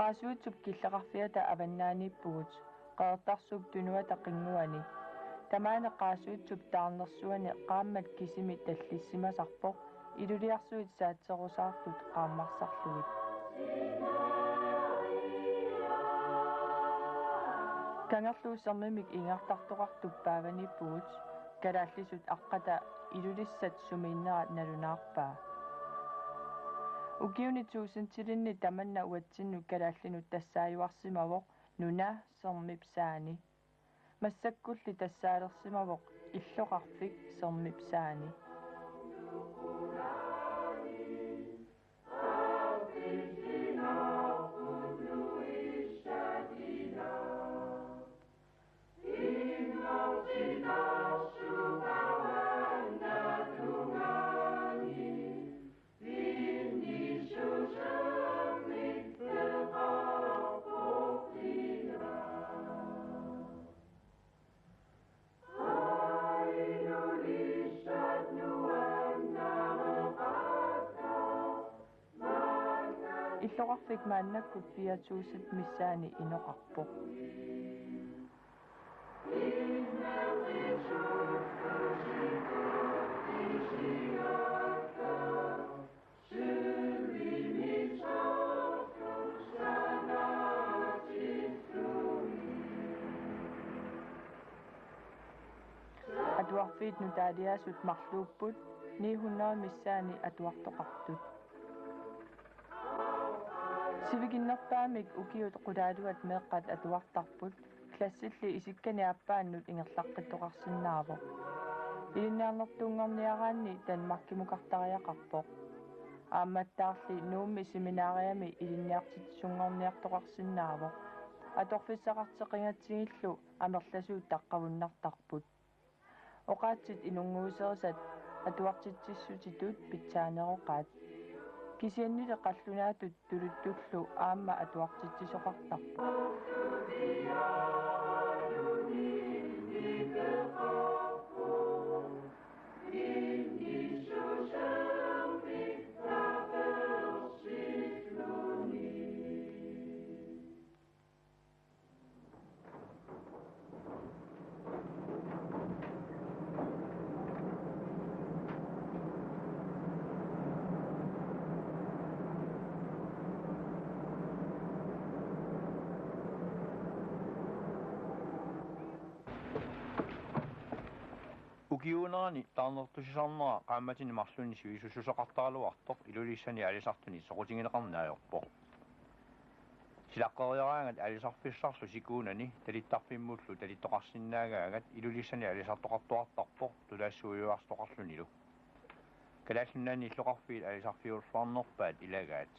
qaasuutsup killeqarfiata avannaanippugut qeertarsup tunuata qinguani tamaane qaasuutsup taarnersuani qaammat kisimi tallissimasarpoq iluliarsuit saatserusaartut qaammarsarlugit kangerluussermimik ingartartoqartuppaavanipugut kalaallisut aqqata ilulissat sumiinnera nalunaarpaa ukiunituusintilinni tamanna uatsinnu kalaallinut tassaajuarsimavoq nuna sermipsaani massakkulli tassaalersimavoq illoqarfik sermipsaani illoqarfik maannakkut piatuusat missaani inoqarpoq atuarfiit nutaaliaasut marluupput 900 missaani atuartoqartut siviginnerpaamik ukiut qulaaluat meeqqat atuartarput klassilli isikkani appaannut ingerlaqqittoqarsinnaavoq ilinnaarnertuunngorniaraanni Danmarkimukartariaqarpoq aammattaarli nuummi seminaariami ilinniartitsungorniartoqarsinnaavoq atorfissaqarteqingatsigillu amerlasuut taqqavunnartarput oqaatsit ilunguuserisat atuartitsissutitut pitsaaneroqaat kisiannile qallunaatut tuluttullu aamma atuartitsisoqartarpu ukiunerani taarnertusisarnera qaammatini marlunni sivisussusoqartaraluartoq ilulissani alisartuni soqutigineqarnaajorpoq silaqqeriaraangat alisarfissarlu sikuunani talittarfimmullu talittoqarsinnaagaagat ilulissani alisartoqartuartarpoq tulaassuujuarstoqarlunilu kalaallunaani illoqarfiit alisarfiulluarnerpaat ilagaat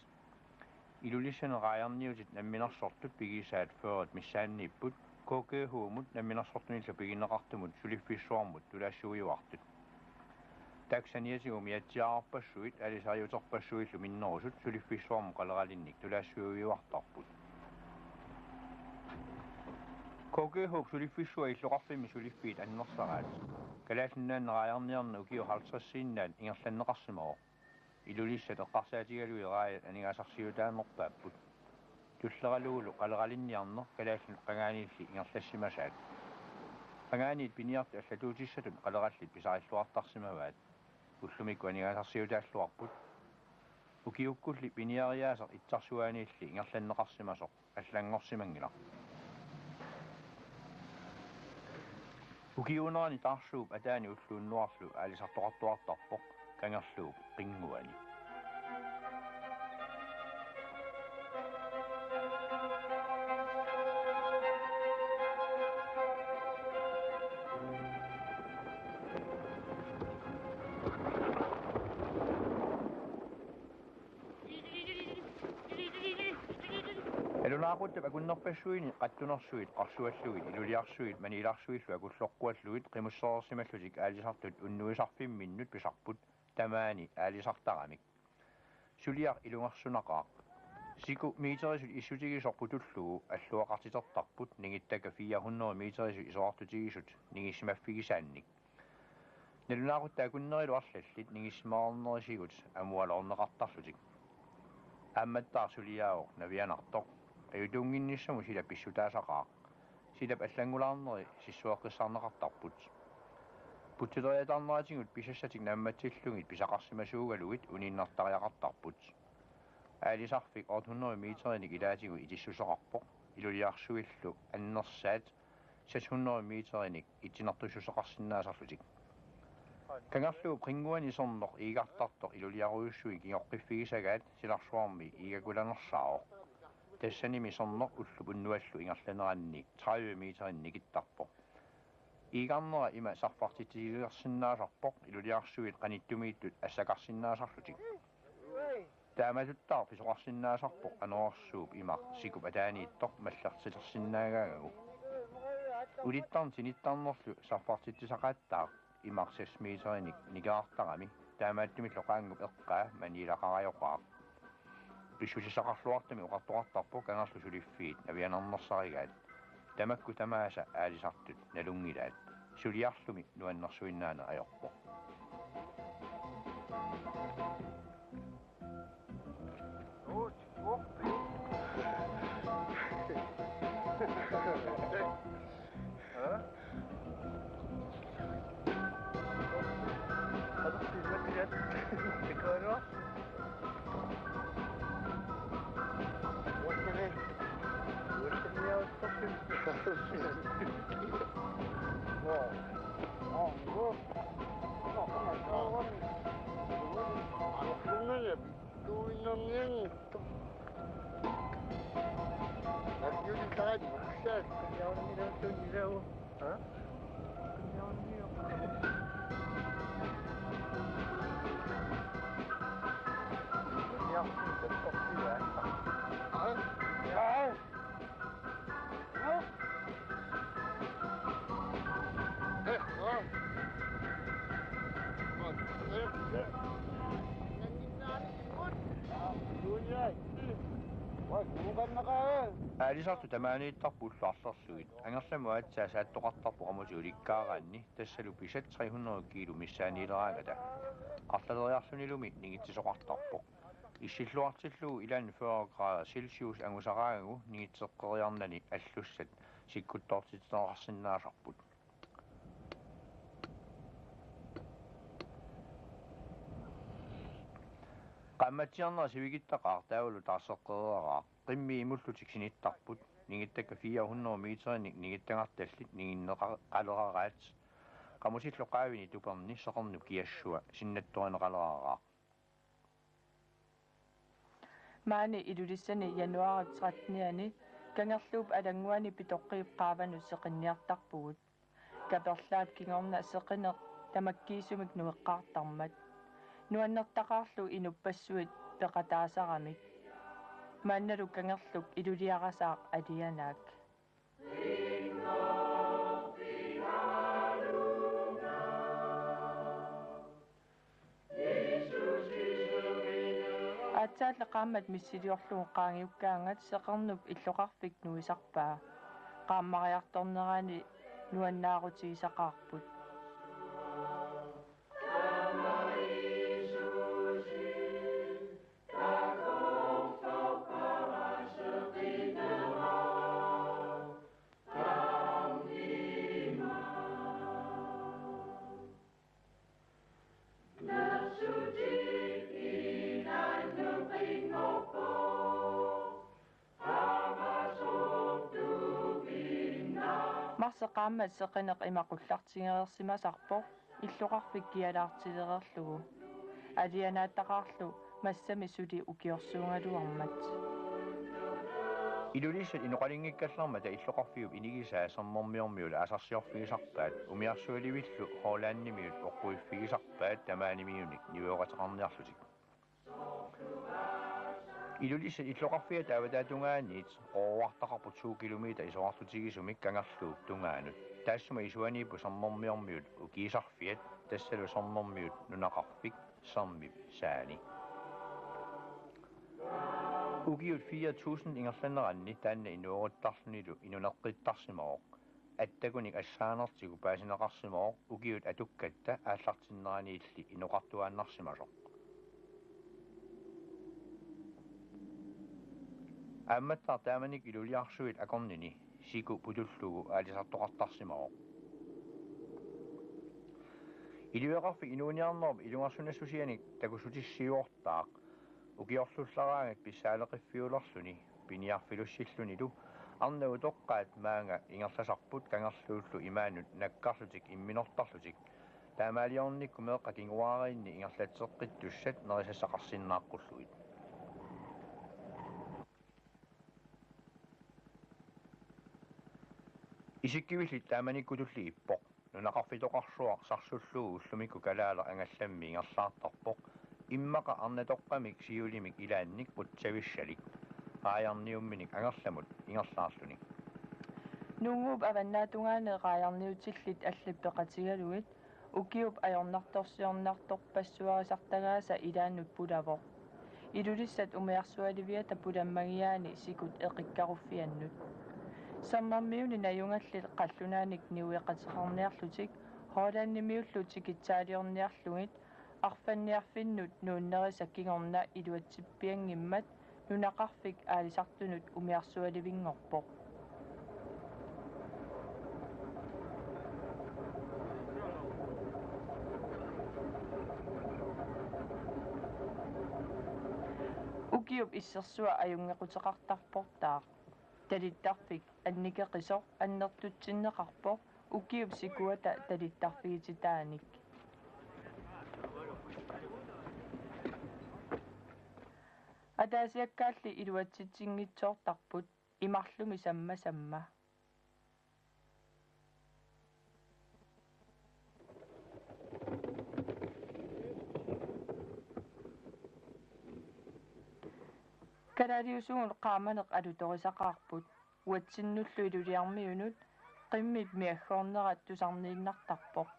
ilulissani qaajarniutit namminersortut pigisaat førat missaanniipput KG-huumut namminersortunilla piginneqartumut suliffissuarmut tulaassuujuartut taksaniasiumi atsiaarpassuit alisariuterpassuillu minnerusut suliffissuarmu qaleralinnik tulaassuujuartarput KG-huup suliffissua illoqarfimmi suliffiit annersaraat kalaallunaanneraajarniarna ukiu 50-siinnaat ingerlanneqarsimaroq ilulissat eqqarsaatigaluiraajat anigasarsiutaanerpaapput tulleraluulu qaleralinniarner kalaallu qangaaniilli ingerlassimasaat qangaaniit piniartu allatuutissatut qalerallit pisarilluartarsimavaat ullumikku anigasarsiutaalluarput ukiukkulli piniariaaser itsarsuaaniilli ingerlanneqarsimasoq allangorsimangila ukiunerani taarsuup ataani ulluunnuarlu aalisartoqartuartarpoq kangerluup qinguani Elunaaqutta pakunnerpassuini qattunersuit qarsualluit iluliarsuit maniilarsuillu akulloqqualluit qimusserersimallutik aalisartut unnuisarfimminnut pisarput tamaani aalisartaramik suliar ilungersunaqaaq siku miiterisut issutigisorputullugu alluaqartitertarput ningittaka 400 miiterisut isoartutigisut ningissimaffigisaannik Nelunaaqutta akunnerilu arlallit ningissimaaornerisigut amualorneqartarlutik aammattaar suliaaoq navianartoq ajutungginnissamu sila pissutaasaqaaq silap аллангулаарнери сиссуаққиссаарнеқартарпут путилериатаарнератигут писассатик намматсиллугит писақарсимасуугалугит унииннартариақартарпут аалисарфик 800 метерник илаатигу итиссусоқарпоқ илулиарсуиллу аннерсаат 600 метерник итинартуссусоқарсинаасарлутик кангарлуу прингуани сорнеқ игартартоқ илулиаруйуссуи кигоққиффигисагаат силарсуарми игакуланерсаоқ тассаними сорнеқ уллуп уннуаллу ингерланеранни 30 метеринник иттарпоқ игарнера има сарфартитигерсиннаасарпоқ илулиарсуит қаниттумииттут ассакарсиннаасарлутик тааматуттаар писоқарсиннаасарпоқ анерсууп имар сикуп атаанииттоқ маллартилерсиннаагаагагу улиттарн синиттарнерлу сарфартиттисақааттаа имар 6 метерник никаартарами таамааттуми лоқаангуп эққаа манилақариоқаа писсусисақарлуартами оқартоқартарпоқ кангарлу сулиффиит авианернерсаригаат тамакку тамааса аалисартут налунгилаат сулиарлуми нуаннерсуиннаана аёрпоқ аалисарту тамаанииттарпуллуарлерлугит ангерламу аатсаа сааттоқартарпу амути уликкаараанни тассалу писат 300 кило миссааниилераагата арлалериарлунилуми нигитсисоқартарпоқ иссиллуартиллугу илаан 40 градус Celsius ангусараагагу нигитсеққериарнани аллуссат сиккуттоортитинеқарсинаасарпут qammatsiarnera sivigitaqaar taavulu taarseqqereeraa qimmi imullutik sinittарпут нигиттакка 400 метерник нигиттангарtallit нигиннеқалераараат qamусиллоқаавини туперни соқорнуп киассуа синнаттуанеқалерааraa маани илулиссани януари 13-ниани кангерлууп алангуани питоққиуққаавану сеқинниартарпугут каперлаап кингорна сеқинеқ тамаккиисумик нуеққаартармат нуаннертақарлу инуппассуит пеқатаасарамик маанналу кангерлук илулиарасаақ алианаак атсааллеқаамат миссилиорлугу qaangiukkaangat seqernup иллоқарфик нуисарпаа qaammaриарторнерани нуаннаарутигисақарпут марсеқаамат сеқинеқ имақуллартингерерсимасарпоқ иллоқарфик киалаартилерерлугу алианааттақарлу массами сули укиорсуунгалуармат илулиссат иноқалингиккаллармата иллоқарфиуп инигисаа сэрнэрмиормиула асарсиорфигисарпаат умиарсуаливиллу хоолааннимиут оққуиффигисарпаат тамаанимиуник нивеоқатеқарниарлутик илулиссат иллоқарфиа тааватаатунгаанниит қооартақарпут 2 километр исоқартутигисумик кангарлуут тунгаанут таассума исуанииппу сэрнэрмиормиут укиисарфиат тассалу сэрнэрмиут нунақарфик сэрмип саани угиут 4000 ингерланеранни таанна инуоруттарлунилу инунеққиттарсимаоқ аттакуник ассаанертигу паасинеқарсимаоқ угиут атуккатта ааллартиннераниилли инуқартуааннарсимасоқ аамматтар тааманик илулиарсуит акорнини сику путуллугу аалисартоқартарсимао илуеқарфи инууниарнерп илунгарсунассусианик такусутиссиуортаақ укиорлуллараангат писсаалеқиффиулерлүни пиниарфилуссиллунилу арнагу тоққаат маанга ингерласарпут кангерлууллу имаанут наккарлутик имминортарлутик таамаалиорникку меэққа кингуаариинни ингерлатсеққиттуссат нерисассақарсиннааққуллуит исиккивилли тааманиккутулли иппоқ нунақарфитоқарсуақ сарсуллуу уллумикку калаала ангалламми ингерлаартарпоқ иммақа арнатоққамик сиулимик илаанник путсависсалик аярниумминик ангерламут ингерлаарлуни нунгууп аваннаатунгаанеқаярниутиллит аллиппеқатигалуит укиуп ajornartorsiornartor passuarisartagaasa ilaannut pulavoq ilulissat umiarsuaливиата пуламмагиаани сикут эқиккарuffiannut саммармиуни наюнгаллил қаллунааник ниуеқатеқарниарлутик хоолааннимиуллутик итсаалиорниарлугит арфанниарфиннут нууннериса кигорна илуатсиппиангиммат нунақарфик аалисартунут умиарсуаливингорпоқ укиуп иссерсуа аюнгеқутеқартарпортаа талиттарфик анникеқисоқ аннертутсиннеқарпоқ укиуп сикуата талиттарфигититааник атаасиаккаалли илуатситсингитсоортарпут имарлуми самма калаалиусугун qaamaneq alutorisaqaarput uatsinullu iluliarmiunut qimmip miaggoornerat tusarniinnartarpoq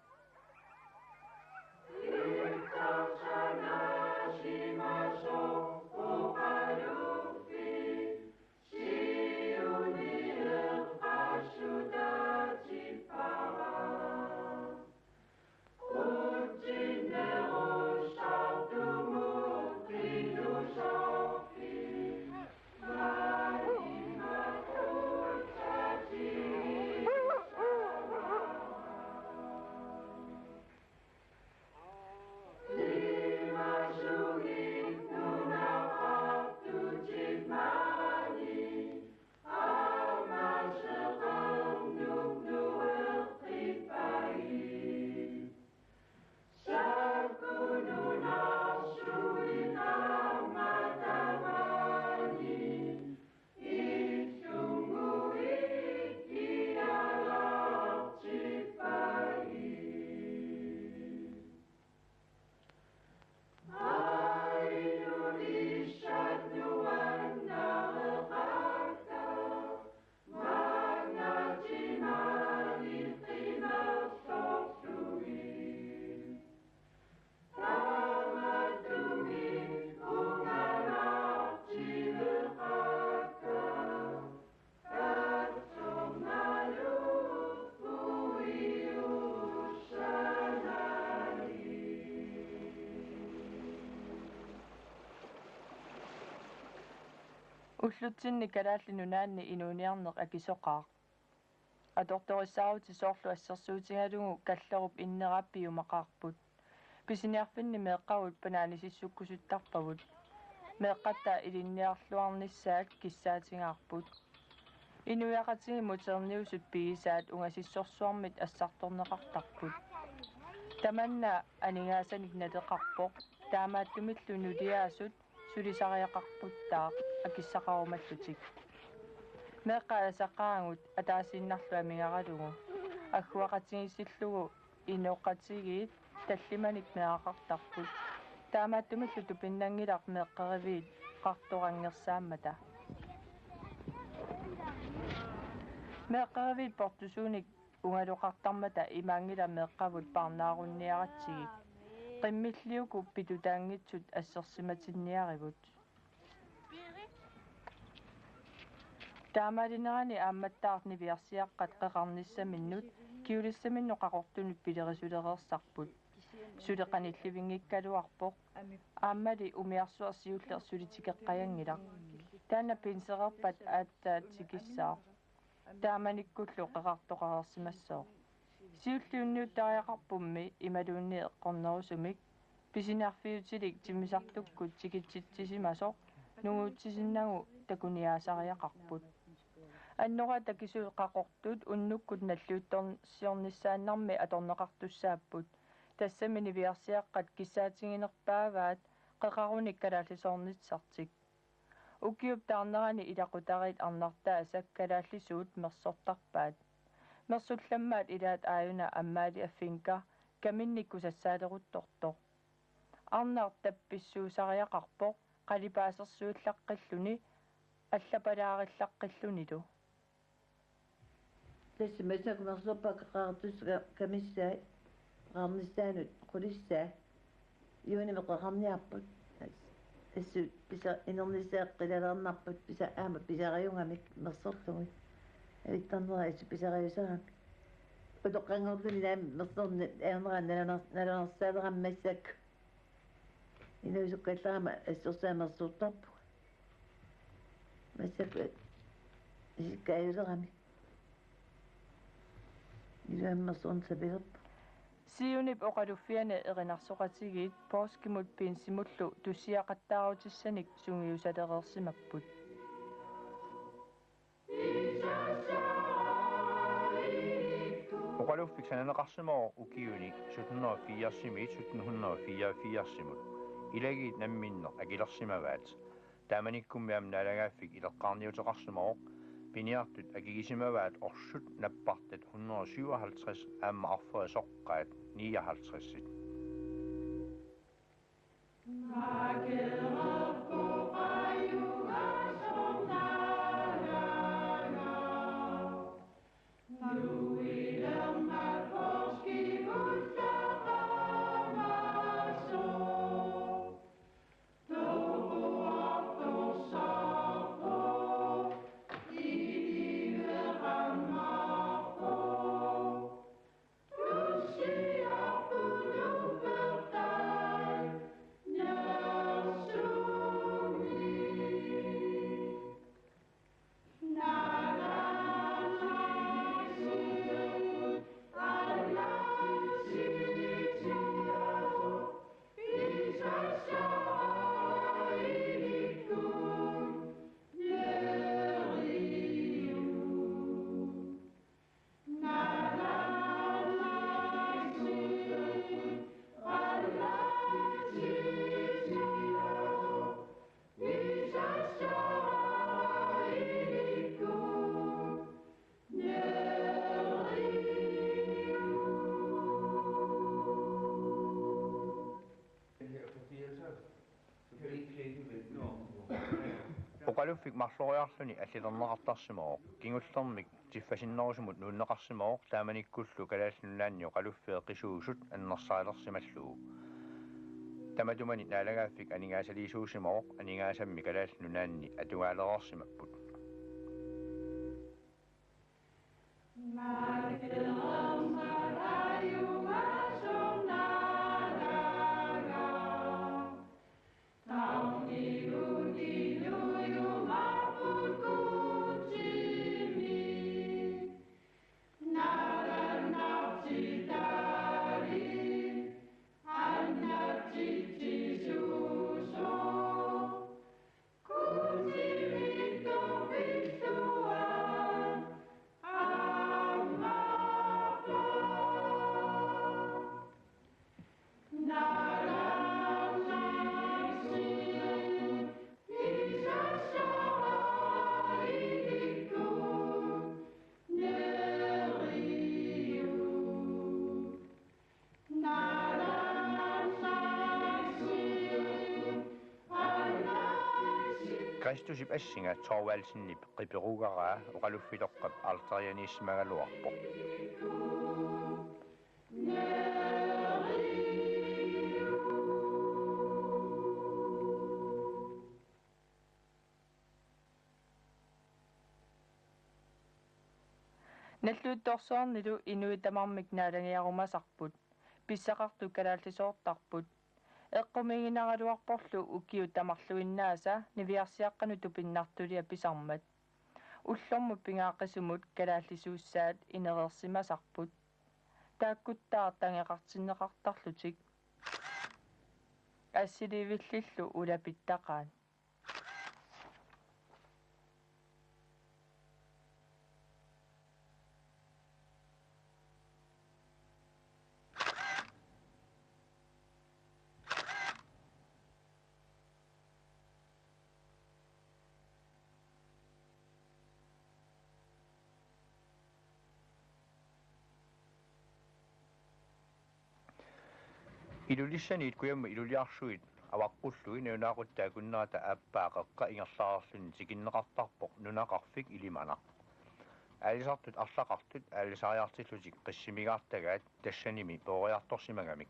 уллутсинни калааллину наанни инуниарнеқ акисоқаа аторториссаарути соорлу ассерсуутингалугу каллеруп иннераппиумақарпут писиниарфинни меэққарут панаанисиссуккусуттарпагут меэққатта илинниарлуарниссаак киссаатингаарпут инуяқатиги мутерниусут пигисаат унгасиссорсуармит ассарторнеқартарпут таманна анигаасаник натеқарпоқ таамааттумиллу нулиаасут сулисариақарпуттаа акиссақарумаллутик меэққаасаққаангут атаасиннарлу амигаралугу аггуақатигиссиллугу инооққатигиит таллиманик меақартарпут таамааттумиллу тупиннангилар меэққеривиит qartorangерсааммата меэққеривиит портусууник унгалоқартармата имаангила меэққавут парнаарунниаратсигит qimmilliuku pitutaangitsut assersimatinniarivut taamalinerani aammattaarni viarsiaqqat qeqarnissaminnut kiulissaminno qaqortunut pilerisulereersarput suleqanillivinngikkaluarpoq aammali umiarsuarsiulleq sulitikeqqayangilaq taana pinsererpat aattaat sikissaa taamanikkullu qeqartoqarersimassoo siulliunniuttariaqarpummi imaluunni eqqornerusumik pisinarfiutilik timisartukkut tikitsitsisimasoq nuguutsisinnagу takuniaasariaqarput аннора такисуи qaqortut unnukkut nalluuttorsiornissaannarmi atorneqartussaapпут тассамини виарсиаққат киссаатингинерпааваат qeqarunik kalaallisoornitsartik укиуп таарнерани илақутарит арнартаа саккалааллисуут мерсортарпаат мерсулламмаат илаат ааюна аммаали аффинка каминникку сассаалерутторто арнаар тапписсуусариақарпоқ қалипаасерсуиллаққиллуни аллапалаариллаққиллунилу tässä mesä kun on sopakkaartus kamissai qaarnissaanut qulissaa yuunimi qaqarniarput assu pisa inernissaaqqilalernerput pisa aama pisariungamik mersorlugui avittarnera assu pisariusaram utoqqanngorluni naam mersorni aernera nalanersaalerammassak inuisuqqallarama assursaamersuuttarpu massak isikkaayulerami Ilmason sabirat. Siunip oqaluffiane erinarsoqatigit pooskimut pinsimullu tussiaqattaarutissanik sungiusalereersimapput. Oqaluffik sananeqarsimoo ukiuni 1784 1784 ilagit namminner akilersimavaat taamanikkummiam naalagaaffik ileqqaarniuteqarsimoo piniartut akigisimavaat orsut nappartat 157 aamma arfua soqqaat 59-sit Oqaluffik marloriarluni allilerneqartarsimoo kingullermik tiffasinnerusumut nuunneqarsimoo taamanikkullu kalaallunaanni oqaluffee qisuusut annersaalersimallugu tamatumani naalagaaffik aningaasaliisuusimoo aningaasammi kalaallunaanni atugaalereersimapput Kristusip assinga torvalsinnip qiperugaraa oqaluffiloqqap alterianiissimagaluarpoq Nalluuttorsuarnilu inuitamarmik naalangiarumasarput писсақарту калаалтисоортарпут эққумигинагалуарпорлу уккиу тамарлуиннааса нивиарсиаққану тупиннартулиа писармат уллормут пингааққисумут калааллисууссаат инереерсимасарпут тааккуттаа тангеқартиннеқартарлутик ассиливиллиллу улапиттақаан Ilulissaniit kuyamma iluliarsuit аваққуллуи нунаақуттаакуннаата ааппаақеққа ингерлаарерлүни тикиннеқартарпоқ нунақарфик илимана алисартут арлақартут алисариартиллутик қиссимигаартагаат тассаними поориарторсимагамик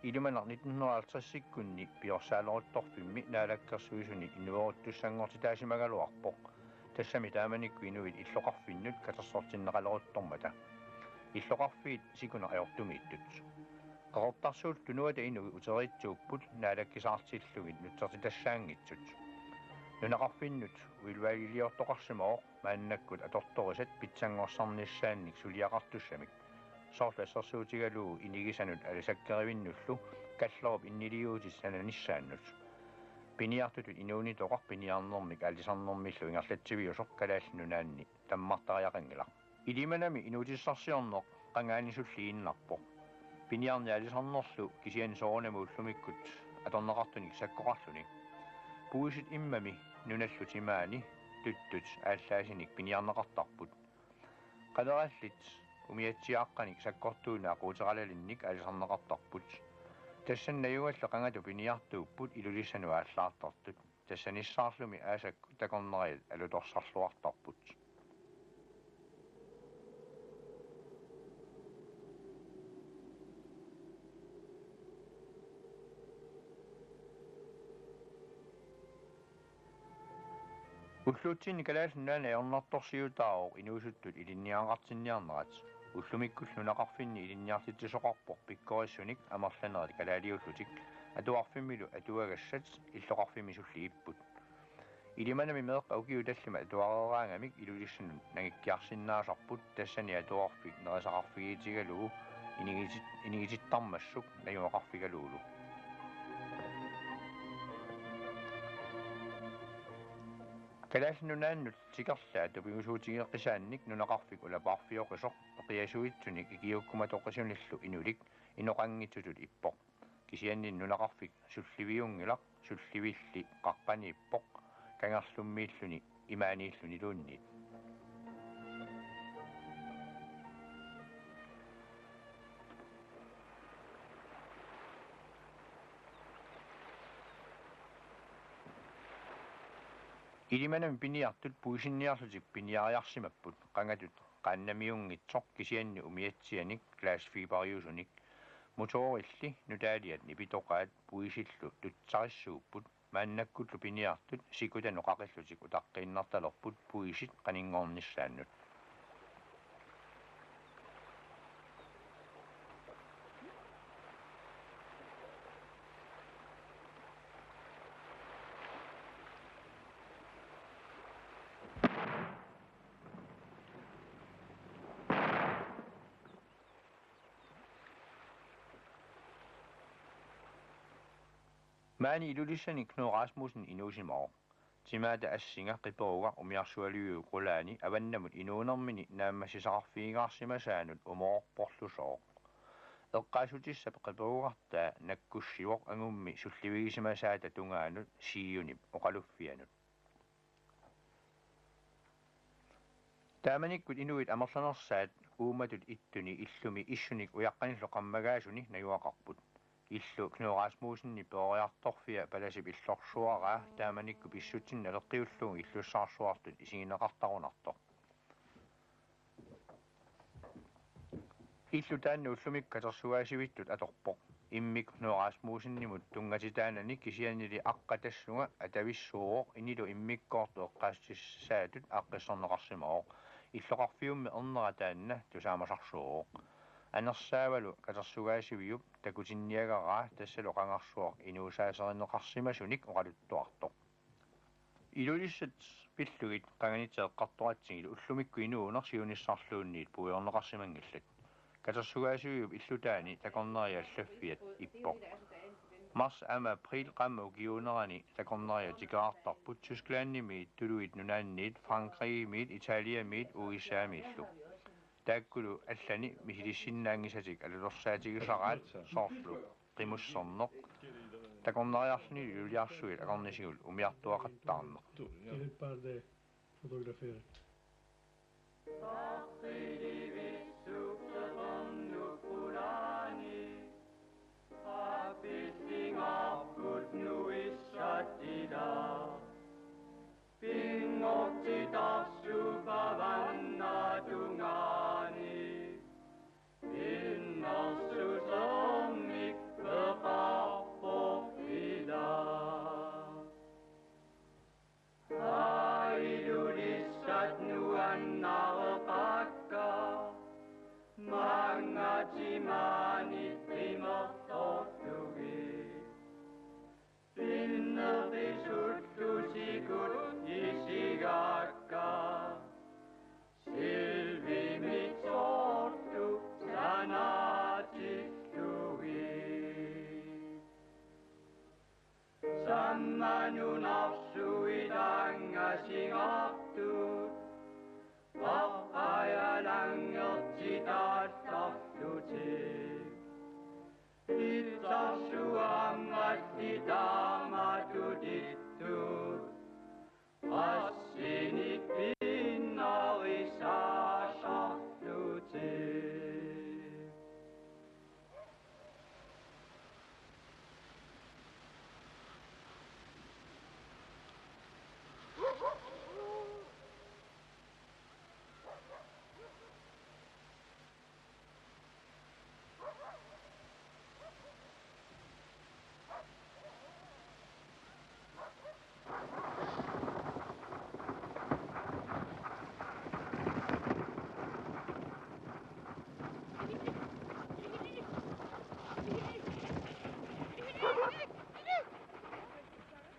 илиманар 1950-сиккунни пиорсаалерутторфимми наалаккерсуисуни инуоруттуссангорти таасимагалуарпоқ тассами тааманикку инуит иллоқарфиннут катассортиннеқалеруттормата иллоқарфиит сикуна аёртумииттут Qaqortarsuut tunuata inugi uteriitsuupput naalakkisaartillugit nutsarti tassaangitsut nunaqarfinnut uilualiliortoqarsimooq maannakkut atortorisat pitsangorsaarnissaannik suliaqartussamik soorlassersuutigaluu inigisanut alisakkerivinnullu kallerup inniliuutis sananissaannut piniartutut inuunitoqar piniarnermik alisarnermillu ingerlatsiviusoq kalaallunaanni tammartariaqangila ilimanami inuutissarsiorneq qangaanissulliinnarpoq Piniarni alisarnerlu kisian soornamuullumikkut atorneqartunik sakkoqarluni puusit immami nunallutimaani tuttut ааllaasinik piniarneqartarput qalerallit umiatsiaaqqanik sakkortuuna aquuteralalinnik alisarneqartarput тассаннаюгалла qangatu piniartuupput ilulissanu ааllaartartut tassanissaarlumi aasakku takorneriat alutorsarluartarput Ulluutsinni kalaallunaana aornartorsiutaaroq inuusuttut ilinniaaqartinniarnerat ullumikkull nunaqarfinni ilinniartittisoqarpoq pikkorissunik amerlanerit kalaaliullutik atuarfimmilu atuagassat illoqarfimisulli ipput ilimanami meeqqa ukiu tallima atuareeraangamik ilulissanu nangikkiarsinnaasarput tassani atuarfik nerisaqarfigiitigalugu inigitittarmassuk najuaqarfigaluulu Kalaallunaannut tikerlaa tupigusuutigeqqisaannik nunaqarfik ulapaarfioqisoq peqiasuitsunik ikiukkumatoqqisunillu inulik inoqanngitsutut ippoq kisiannin nunaqarfik sulliviungilaq sullivilli qaqqaniippoq kangerlummiilluni imaaniilluni luunniit Ilimanam piniartut puisinniarlutik piniariarsimapput qangatut qaannamiungitsoq kisianni umiatsianik glassfiberiusunik motorilli nutaaliat nipitoqaat puisillu tutsarissuupput maannakkullu piniartut sikutanu qaqillutik utaqqinnertalerput puisit qaninngornissaannut Maani ilulissani Knud Rasmussen inuusimoo timaata assinga qiperuga umiarsualiu qulaani avannamut inuunermini naammassisaqarfiigaarsimasaanut umoorporlusooq eqqaasutissap qiperugartaa nakkussivoq angummi sullivigisimaasaata tungaanut siiyunip oqaluffianut taamanikkut inuit amerlanersaat uumatut ittuni illumi issunik uyaqqanillu qammagaasuni najuaqarput illu Knud Rasmussenni peoriartorfia palasip illorsuaraa taamanikku pissutsinna leqqiulluun illussaarsuartut isigineqartarunartoq illu taanna ullumik katersuaasivittut atorpoq immik Knud Rasmussennimut tungatitaananik kisiannili aqqatassunga atavissuuroq inilu immikkoortu eqqaassissaatut aqqisserneqarsimooq illoqarfiummi ernerataanna tusaamasarsuuroq анерсаавалу катерсугаасивиуп такутинниагаraa тассалоқангарсуақ инуусаасеринеқарсимасуник оқалуттуарто илулиссат пиллугит қанганитеэққартуатсигилу уллумикку инуунер сиуниссарлуунниит пуйорнеқарсимангиллат катерсугаасивиуп иллутаани такорнериа аллаффиат иппоқ марс ама април qamma ukiunerani takorneria tikaartarput Tysklandnimiit tuluit nunaanniit Frankrigiimiit Italiamiit Uissaamiillu taakkulu allani misilissinnaangisatik alulorsaatigisaraat soorlu qimusserneq takorneriarluni juliarsuit akornisigul umiartuaqattaarneq un par de fotografías.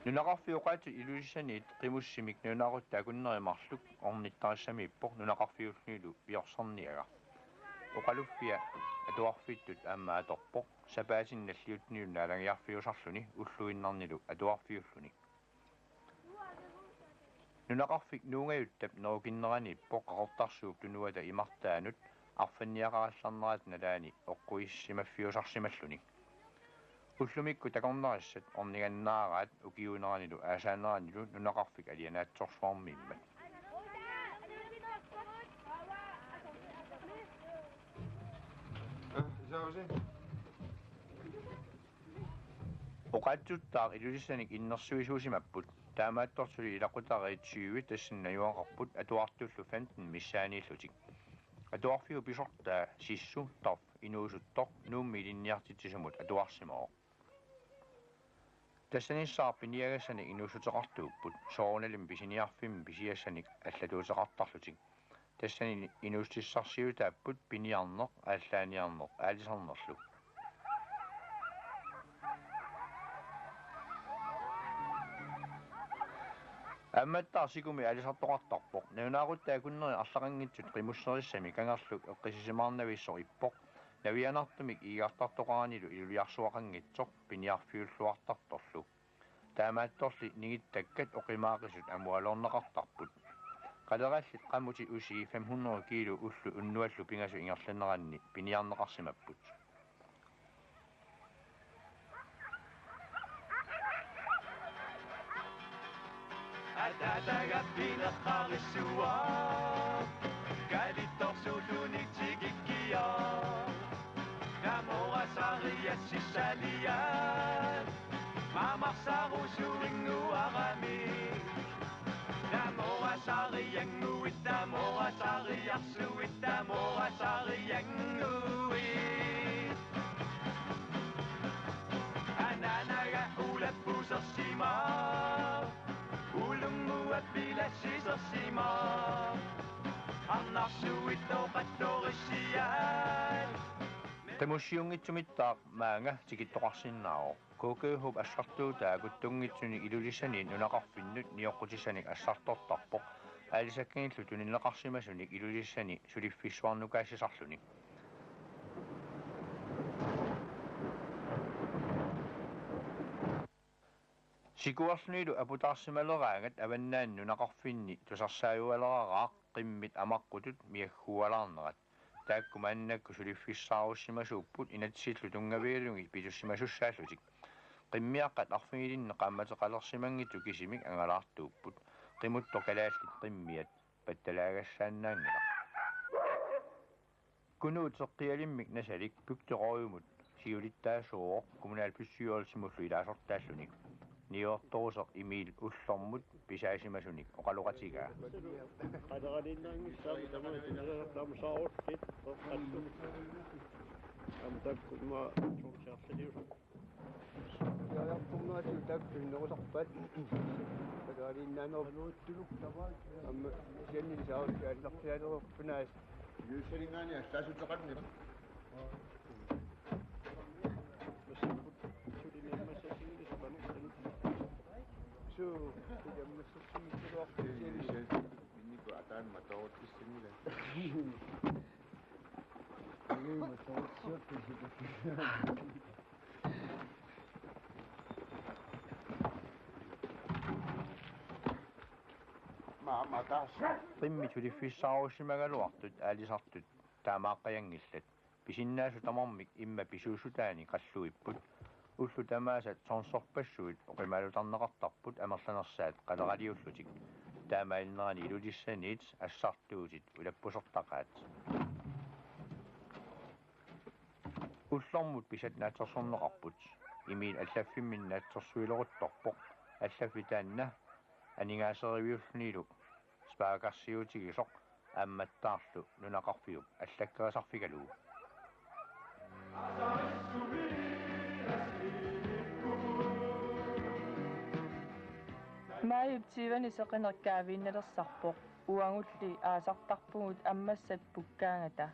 Nunaqarfiuqaatu iluissaniit qimussimik nunaqutta akunnerimarluk ornittarassami ippoq nunaqarfiulluilu piorserniaga oqaluffia atuarfittut aamma atorpoq sapaasinналliutniunna alangiarfiusarluni ulluinnarnilu atuarfiulluni nunaqarfik nuungayuttap nerukinnerani ippoq qaqortarsuuk tunuata imartaanut arfanniaqarallarnerat nalaani oqquissimaffiusarsimalluni ullumikku takornerassat ornigannaaraat ukiuneranilu aasaaneranilu nunaqarfik alianaatsorsuarmiimmat oqaatsuttaaq ilulissanik innersuisuusimapput taamaattortuli ilaqutariitsiuvi tassanna yuaqarput atuartullu 15 missaaniillutik atuarfiu pisortaa sissu tarf inuusuttor nuummi ilinniartitsisumut atuarsimooq tassanissaarpiniagassani inuusuteqartuupput soornalim pisiniarfim pisiassanik allatuuteqartarlutik tassani inuustissarsiutaapput piniarneq ааllaaniarneq aalisarnerlu амматтаарсикуми алисартоқартарпоқ нунаагутта акуннери арлақангитсут қимуссерissami кангарлук эққисисимаарнависсор иппоқ навианартумик иигартартоқаранилу илулиарсуақангитсоқ пиниарфиуллуартарторлу таамаатторли нигиттаккат оқимаақисут амуалорнеқартарпут қалераллит қамути усии 500 кило уллу уннуаллу пингасу ингерланеранни пиниарнеқарсимаппут Atagapineqarissua kalittorsuulunitigikkia namoasariassissaliat mamarsarusuringuarami namoasarianguit namoasariarsuit namoasarianguit ananaga ulappusersima Pilasisasima Annarsuit toqattorissiat Qimussiungitsumittaaq maanga tikittoqarsinnaaro kuukuuhup assartuutaagut tungitsuni ilulissani nunaqarfinnut nioqqutisanik assartortarpoq аалисаккиниллу туниннеқарсимасуник илулиссани сулиффиссуарнукаассисарлуни сикуарлунилу апутаарсималераангат аваннаан нунақарфинни тусарсааюалерараақ қиммит амаққутут миаггуалаарнерат тааккумааннакку сулиффиссааруссимасууппут инатсиллу тунгавиалунги питуссимасуссааллутик қиммиаққат арфигилинне қаамматеқалерсимангиту кисимик ангалаартууппут qimutto kalaaslit qimmiat pattalaagassaaannaangala kunuut seqqialimmik nasalik pukteqorumut siulittaasuuq kommunal pyssiuorsimullu ilaasortaallunik niortoruseq imiil ullormut pisaasimasunik oqaloqatigaa qadaqalinnaangissaami tamatinnerertaamusaarurssit qoqqallu amtakkunma sorsiarlalius yaartumnaatu takkunnerusarpat qadaqalinnaanoruuttuluk amma siannilisaarukaallartialerorpunaas юусалингаани ассаасутеқарнила су яммассуссигилуартисиалис миннику атаан матаорутиссанила qimmi suliffissaarussimaгаluartut aalisartut taamaaqqayanngillat pisinnaasу tamarmik imma pisuusutaani qalluipput ullu tamaasat sorsorpassuit oqimalutarneqartarput amerlanersaat qaleraliullutik taamailnerani ilulissaniit assartuutit ulappusertaqaat ullormut pisat naatsersorneqarput imiil allaffimminnaatsersuileruttorpoq allafitaanna анигаасеривиуллунилу спаагарсиутигисоқ аамматтаарлу нунақарфиуп аллаккерисарфигалуу мааюптивани сеқинеркаавиинналерсарпоқ уангулли аасартарпугут аммассат пуккаангата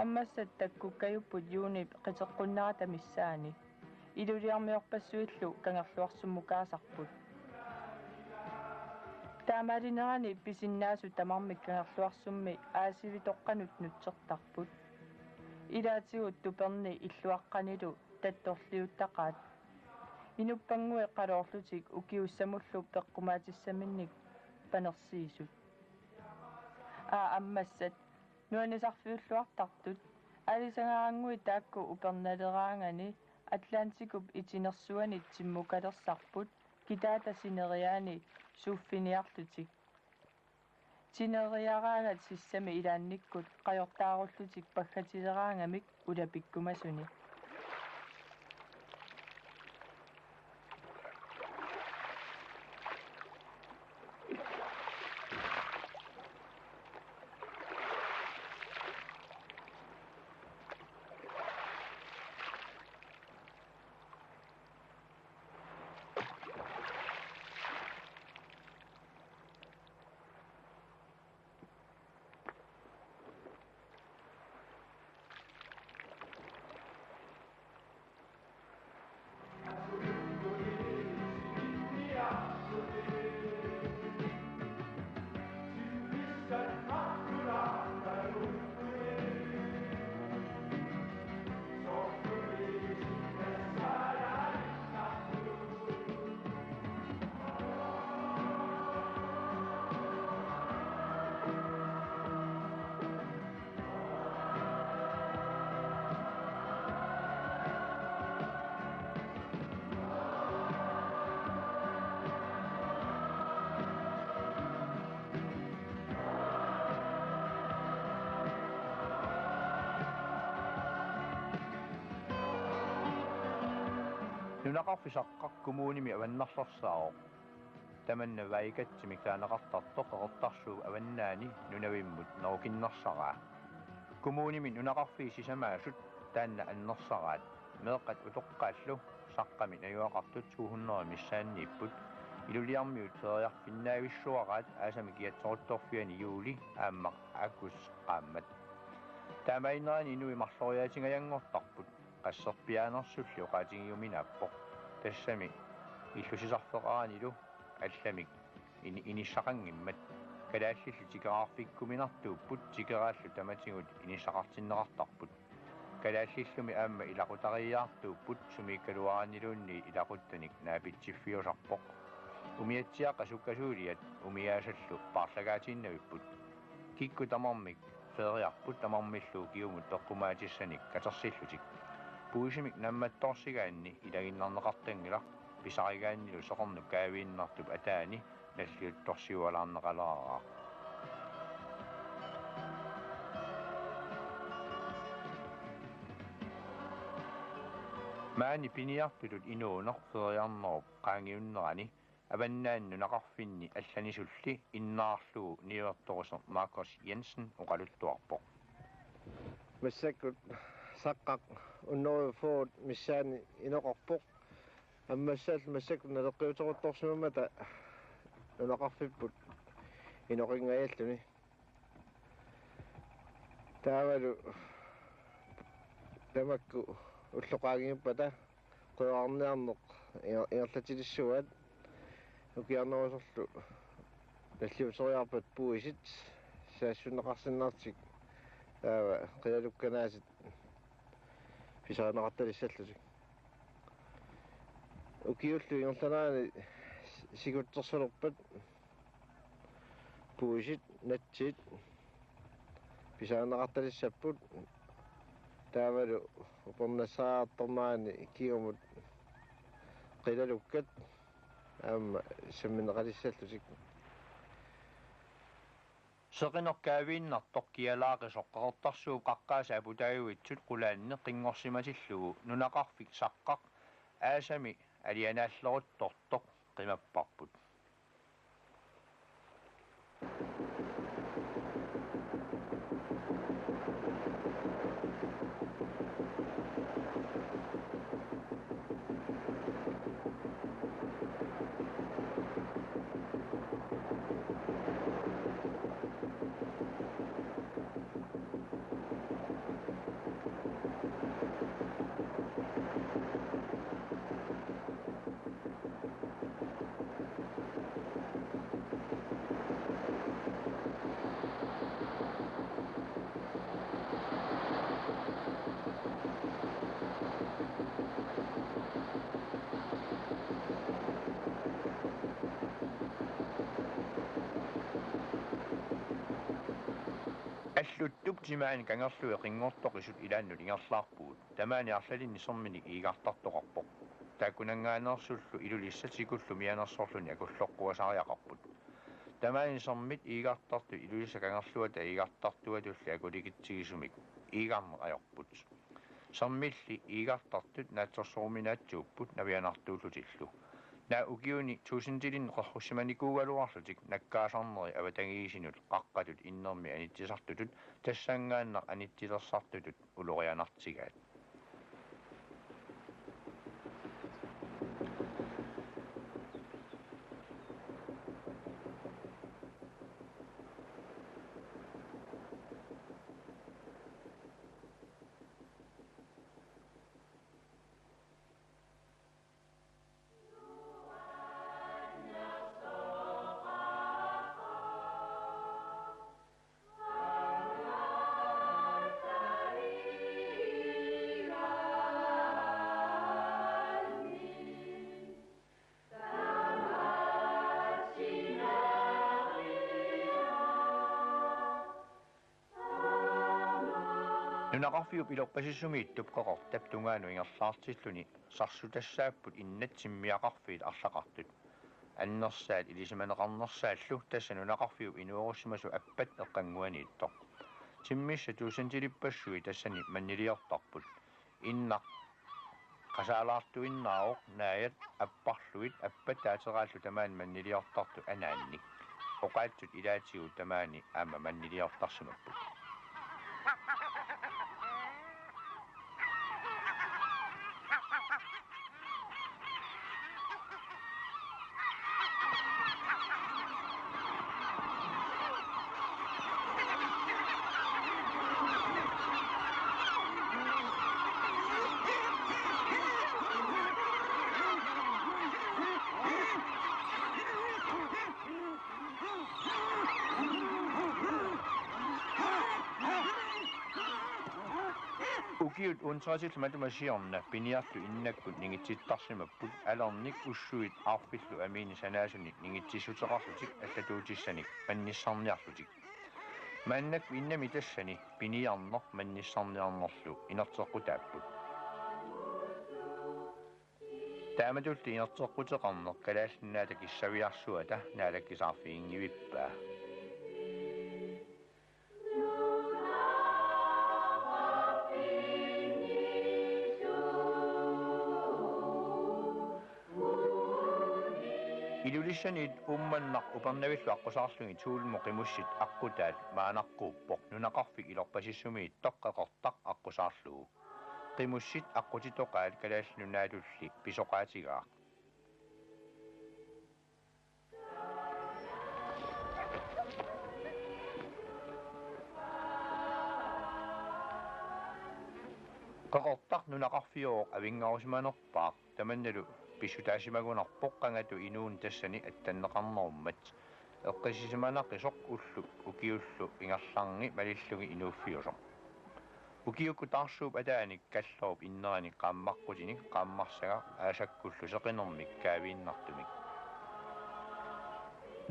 аммассат таккуккаюппут юунип қитеққуннарата миссаани илулиармиорпассуиллу кангерлуарсуммукаасарпут таамалинерани писиннаасу тамармик кангерлуарсумми аасивитоққанут нутсертарпут илаатигут туперни иллуаққанилу татторлиуттақаат инуппангуи қалоорлутик укиуссамуллу пеққумаатиссаминник панерсиисут аммассат нуанисарфиуллуартартут алисангаангуи таакку уперналераангани атлантикуп итинерсуани тиммукалерсарпут китаата синериаани суффиниарлутик тинериараангат сиссами илаанниккут қajortaarullуtik паггатилераангамик улапиккумасуни нунақарфисаққаркумууними аваннарлерсаао таманна вайкатсимик таанеқартартоқ эқертарсуу аваннаани нунавиммут наукиннерсараа кумууними нунақарфии сисамаасут таанна аннерсараат меэққат утоққааллу саққами наюақартут 200 миссааннииппут илулиармиут фериарфиннаависсуараат аасами киатсорутторфиани юули ааммақ акус qaammat Taamainnerani inui marloriatingajangortarput qasserpiaanersullu qaatingiuminappoq tassami illusisarfeqaranilu allamik inissaqangimmat kalaallilu tikeraarfikkuminartuupput tikeraallu tamatigut inissaqartinneqartarput kalaalillumi aamma ilaqutariyaartuupput sumiikkaluaraniluunni ilaquttanik naapitsiffiusarpoq umiatsiaqa sukkasuuliat umiaasallu paarlagaatiinnavipput kikku tamarmik feeriarput tamarmilluu kiumut toqqumaatissanik katersillutik puusimik nammattorsigaanni ilaginnarneqartangila pisarigaannilu soqornuk kaaviinnartup ataani nalliuttorsiualaarneqalaaraa maani piniartulut inuuner feriarnerup qaangiunnerani avannaannu naqarfinni allanisulli innaarluu niuertoruser Marcus Jensen uqaluttuarpoq Massakut saqqaq unnoru foot missaani inoqarpoq аммассаал массакут налеққиутерутторсимамата унақарфиппут иноқингаяллуни таавалу тамакку уллоқаагингиппата қуарнеарнеқ иерлатилиссуат укиарнерусорлу наллиутериарпат пуисит саассунеқарсиннаартик таава қиалукканаасит писаанеқарталиссаллутик ukiullu ingorlanaani siguttersulorpat puusit natsit pisaanaqartalissapput taavalu upernassaaartormaani kiumut qilalukkat aamma sammineqalissallutik seqinorkaaviinnartoq kialaaqisоққартарсуу qaqqaasa aputaajuitsut qulaanne qingorsimatillugu nunaqarfik saqqaq aasami alianaalleruttortoq qimapparput alluttup timaani kangerluu qingortoqisut ilaannut ingerlaarpuut tamaani arlalinni sormini iigartartoqarpoq taakkunangaanersullu ilulissatikullu mianersorluni akulloqquasariaqarput tamaani sormit iigartartu ilulissa kangerluata iigartartuatulli akulikitsigisumik iigarneqajorput sormilli iigartartut naatsorsoruminaatsuupput navianartuullutillu naa ukiuni tuusintilin qorrussimanikuugaluarlutik nakkaasarneri avatangiisinut qaqqatut innermi anitsisartutut tassangaanneq anitsilersartutut ulorianartigaat nunaqarfiup ilorpasissumiittup qoqortap tungaanu ingerlaartilluni sarsutassaapput innatsimmiaqarfiit arlaqartut annersaat ilisimaneqarnersaаллу тасса нунақарфиу инуоруссимасу аппат эққангуаниитто тиммисса туусантилиппассуи тассани маннилиортарпут иннақ qasaalаарtuinnaavoq naayat apparluit appat taateraallu tamaan manniliortartu anaanni oqaatsut ilaatigu tamaani aama manniliortarsimapput Ukiut untrasit matumasiorna piniartu innakkut ningitsittarsimapput alarnik ussuit aarpillu amiini sanaasuni ningitsisuteqarlutik allatuutissanik mannissarniarlutik maannakku innami tassani piniarner mannissarniarnerlu inerteqqutaapput taamatulli inerteqquteqarner kalaallinnaata kissaviarsuata naalakkisarfiingivippaa Ilulissanit ummannak uparnavillu aqusaarlungi tuulmo qimussit aqutaat maanarquuppoq nunaqarfik ilorpasissumiit toqqaqortaq aqusaarlugu qimussit aqutitoqaat kalaallunaatulli pisoqaatigaa qaqortaq nunaqarfiuoq avingarusimanerpaaq tamannalu pissutaasimagunarpoq qangatu inuun tassani attanneqarnerummat eqqisisimanaqisoq ullu ukiullu ingerlarngi malillugi inuuffiusoq ukiukku taarsuup ataanik kallorup innerani qaammarqutinik qaammarsaga aasakkullu seqinermik kaaviinnartumik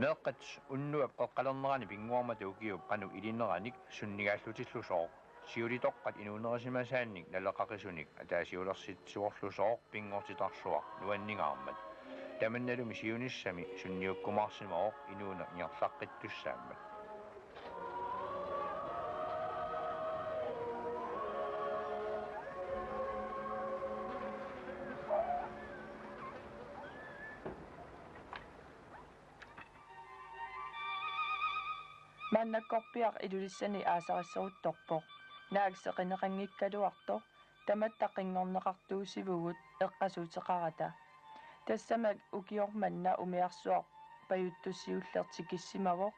meeqqat unnuap qeqqalernerani pinguarmata ukiup qanu ilineranik sunnigaallutillusooq siulitoqqat inuunerisimasaannik naleqaqisunik ataasiulersitsiorlusooq pingortitarsuaq nuanningaarmat tamannalumi siunissami sunniukkumaarsimooq inuuna ngiarlaqqittussaammat Mannakkorpiaq ilulissani aasarissaruttorpoq naagseqineqanngikkaluartoq tamattaqinngerneqartuusivugut eqqasuuteqarata tassamak ukiormanna umiarsuaq pajuttussiullertikissimawoq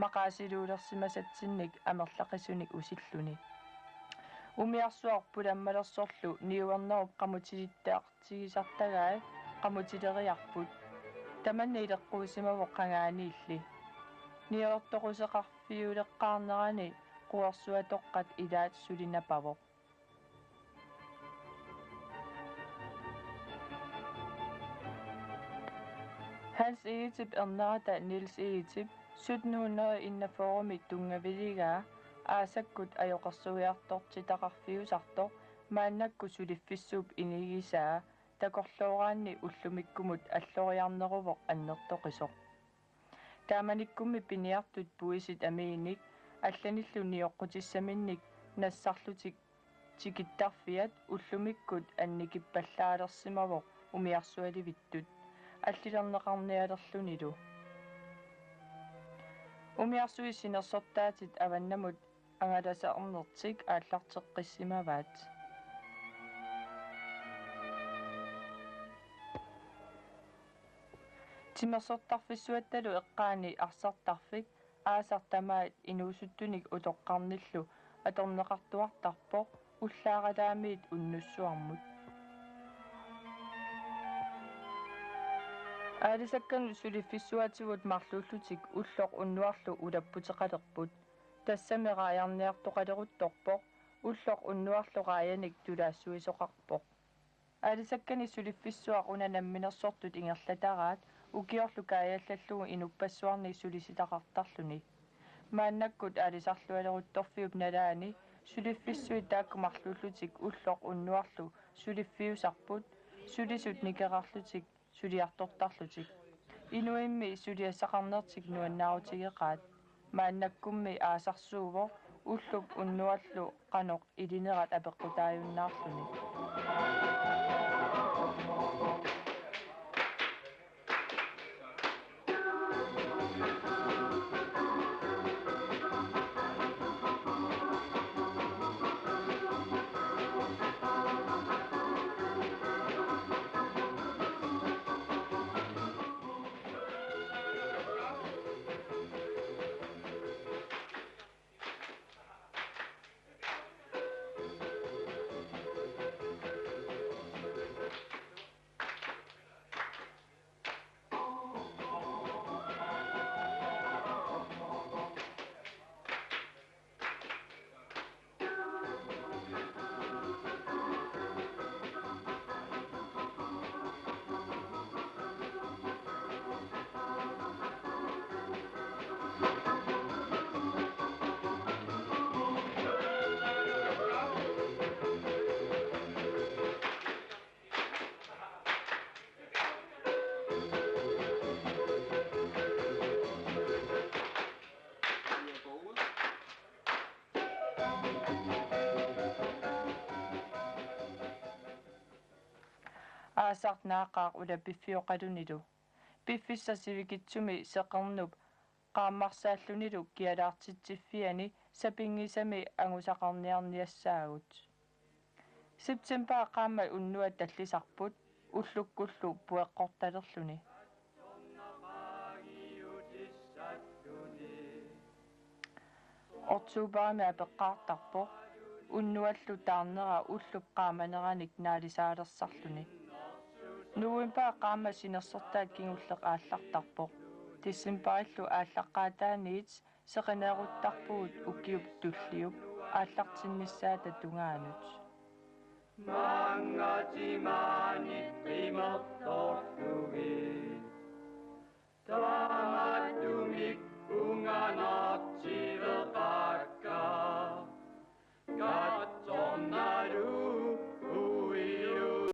maqaasiluulersimasatsinnik amerlaqisunik usilluni umiarsuaq pulammalersorlu niuernerup qamutilittaartigisartagaai qamutileriarput tamanna ileqquusimawoq qangaaniilli niortoquseqarfiuleqqaarnerani quersuatoqqat ilaat sulinapavoq Hans Egetip ernerata Niels Egetip 1741 tungaviligaa aasakkut ajoqersuiartortitaqarfiusartoq maannakku suliffissuup inigisaa takorluoraanni ullumikkumut alloriarneruvoq annertoqisoq taamanikkummi piniartut puisit amiinik алланиллу ниоққутиссаминник нассарлутик тикиттарфиат уллумиккут анникиппаллаалерсимавоқ умиарсуаливиттут аллилернеқарниалерлунилу умиарсуи синерсортаатит аваннамут ангаласаернертик ааллартеққиссимаваат тимерсортарфиссуатталу эққаани арсартарфик аасартамаат инуусуттуник утоққарниллу аторнеқартуартарпоқ уллааралаамиит уннуссуармут аалисаккану сулиффиссуатигут марлууллутик уллоқ уннуарлу улаппутеқалерпут тассамерааяарниартоқалерутторпоқ уллоқ уннуарлуqaayaник тулаассуисоқарпоқ аалисаккани сулиффиссуақ унанамминерсортут ингерлатараат укиорлу кааяаллаллугу инуппассуарни сулиситақартарлуни мааннаккут аалисарлуалерутторфиуп налаани сулиффиссуи тааккумарлууллутик уллоқ уннуарлу сулиффиусарпут сулисут никерарлутик сулиартортарлутик инуимми сулиассақарнертик нуаннаарутигеқаат мааннаккумми аасарсуувоо уллуп уннуаллу қаноқ илинерат апеққутааюннаарлуни аасарт наақаақ ула пиффиоқалунилу пиффиссасивикитсуми сеқернуп qaammarsaalluniluk kialaartitsiffiani sapingisami angusaqarniarniassaagut September qaamma unnua tallisarput ullukkullu pueqqortalerluni Oktoberami apeqqaartarpoq unnuallu taarnera ullup qaamaneranik naalisaalerssarluni November qaamma sinersertaat kingulleq aallartarpoq Decemberillu ааllaqqaataaniit seqaneeruttarpugut ukkiup tulliup aallartinnissaata tungaanut Mangatimani primertorlugit Tamatumi